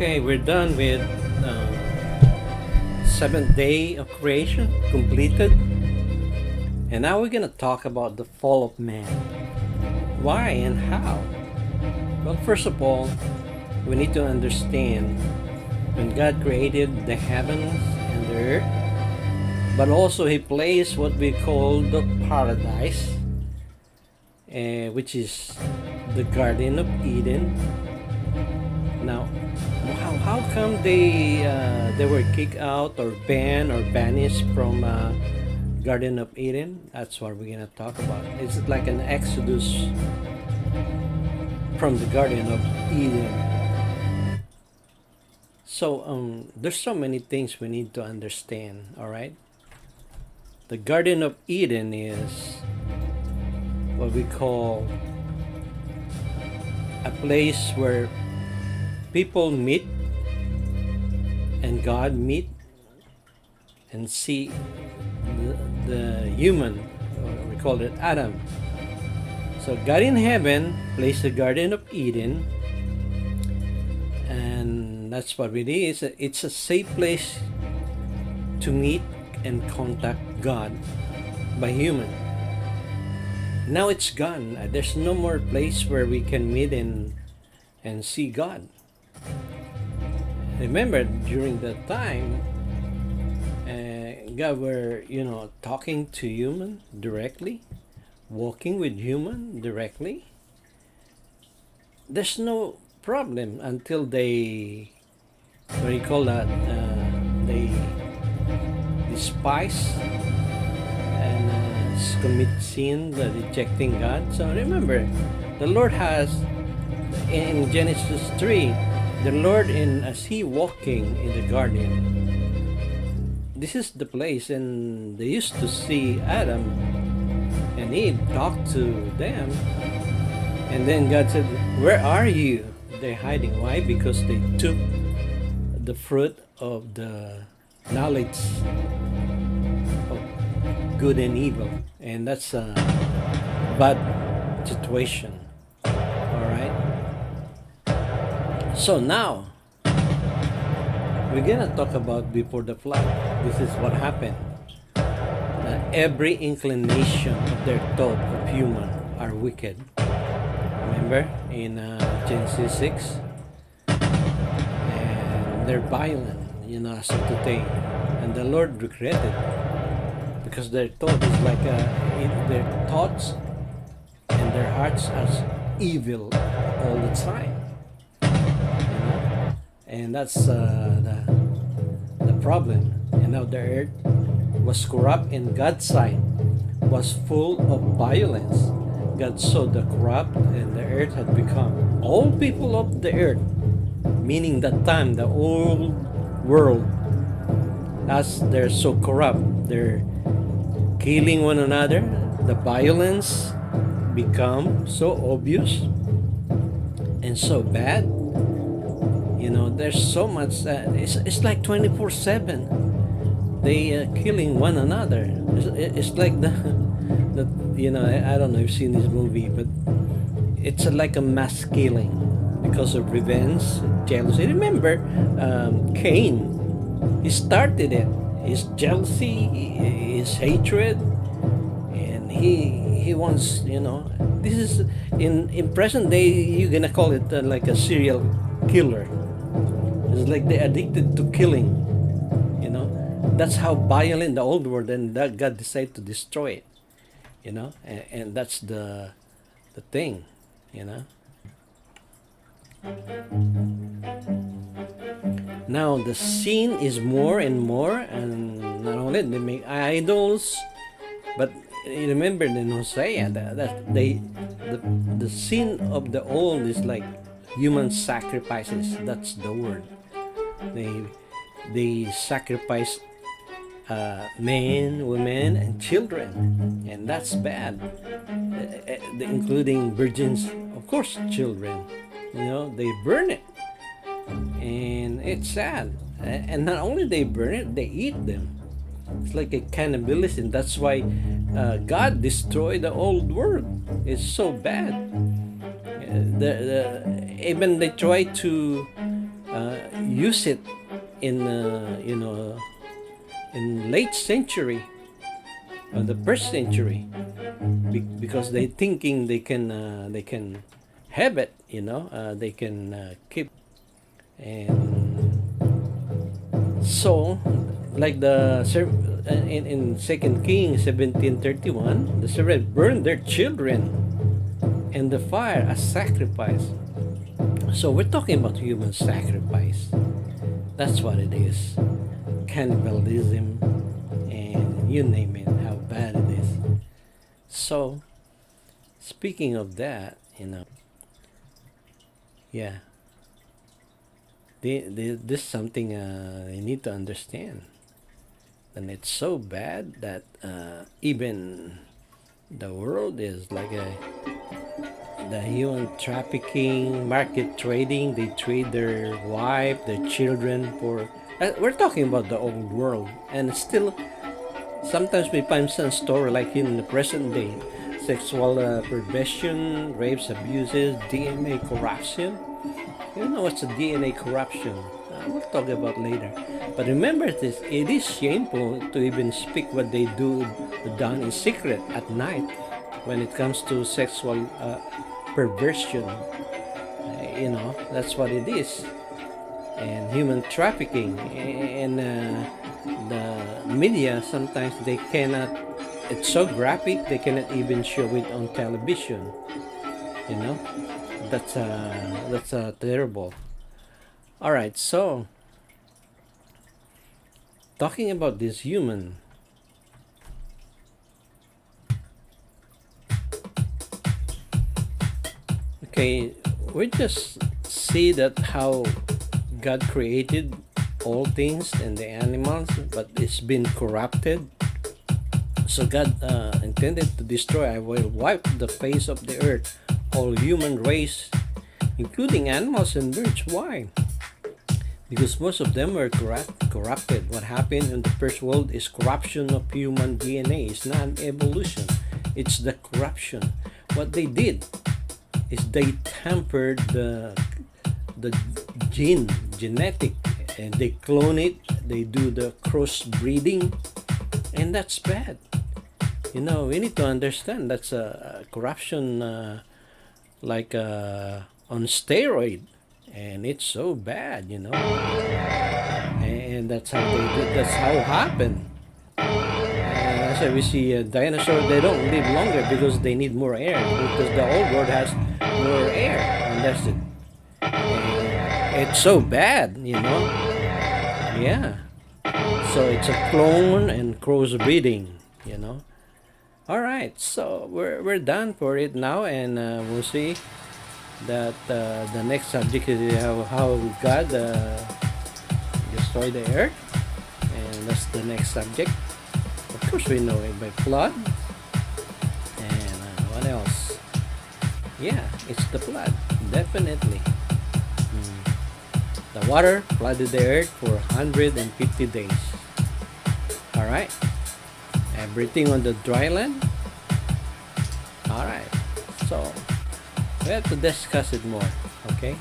Okay, we're done with seventh day of creation completed, and now we're gonna talk about the fall of man. Why and how? Well, first of all, we need to understand when God created the heavens and the earth, but also He placed what we call the paradise, which is the Garden of Eden. Now, how come they were kicked out or banned or banished from Garden of Eden? That's what we're gonna talk about. It's like an exodus from the Garden of Eden. So there's so many things we need to understand. All right, the Garden of Eden is what we call a place where people meet and God meet and see the human, we call it Adam. So God in heaven placed the Garden of Eden, and that's what it is. It's a safe place to meet and contact God by human. Now it's gone. There's no more place where we can meet and see God. Remember, during that time, God were, talking to human directly, walking with human directly. There's no problem until they, what do you call that? They despise and commit sin, rejecting God. So remember, the Lord has in Genesis 3. The Lord, as He walking in the garden, this is the place, and they used to see Adam and Eve talk to them, and then God said, "Where are you?" They're hiding. Why? Because they took the fruit of the knowledge of good and evil, and that's a bad situation. So now, we're gonna talk about before the flood. This is what happened. Every inclination of their thought of human are wicked. Remember in Genesis 6? And they're violent, as of today. And the Lord regretted because their thought is like their thoughts and their hearts are evil all the time. And that's the problem. And now the earth was corrupt in God's sight, was full of violence. God saw the corrupt, and the earth had become all people of the earth, meaning that time the old world, as they're so corrupt, they're killing one another. The violence become so obvious and so bad. There's so much. It's like 24/7. They killing one another. It's like the I don't know if you've seen this movie, but it's like a mass killing because of revenge, jealousy. Remember, Cain, he started it. His jealousy, his hatred, and he wants. This is in present day. You're gonna call it like a serial killer. It's like they're addicted to killing. That's how violent the old world, and that God decided to destroy it. And that's the thing. Now the sin is more and more, and not only they make idols, but remember in Hosea that the sin of the old is like human sacrifices. That's the word. They sacrifice men, women, and children, and that's bad. Including virgins, of course, children. They burn it, and it's sad. And not only they burn it, they eat them. It's like a cannibalism. That's why God destroyed the old world. It's so bad. Even they try to use it in in late century, the first century, because they thinking they can have it, they can keep. And so, like in Second Kings 17:31, the servant burned their children in the fire as sacrifice. So we're talking about human sacrifice. That's what it is. Cannibalism, and you name it, how bad it is. So, speaking of that, yeah, this is something you need to understand. And it's so bad that even the world is like the human trafficking, market trading. They trade their wife, their children for. We're talking about the old world, and still, sometimes we find some story like in the present day, sexual perversion, rapes, abuses, DNA corruption. You know what's a DNA corruption? We'll talk about later. But remember this: it is shameful to even speak what they do done in secret at night when it comes to sexual perversion. That's what it is. And human trafficking, and the media sometimes they cannot. It's so graphic they cannot even show it on television. You know, that's terrible. All right, so talking about this human. Okay, we just see that how God created all things and the animals, but it's been corrupted. So God intended to destroy. I will wipe the face of the earth, all human race, including animals and birds. Why? Because most of them were corrupted. What happened in the first world is corruption of human DNA. It's not an evolution. It's the corruption. What they did is they tampered the genetic, and they clone it. They do the crossbreeding, and that's bad. We need to understand that's a corruption, like on steroid, and it's so bad. And that's how they did. That's how it happened. That's why we see dinosaurs. They don't live longer because they need more air. Because the old world has more air, and that's it. It's so bad. Yeah. So it's a clone and crossbreeding. All right. So we're done for it now, and we'll see that the next subject is how God destroyed the earth, and that's the next subject. Of course, we know it by flood, and what else? Yeah, it's the flood, definitely. The water flooded the earth for 150 days. All right. Everything on the dry land. All right. So we have to discuss it more. Okay.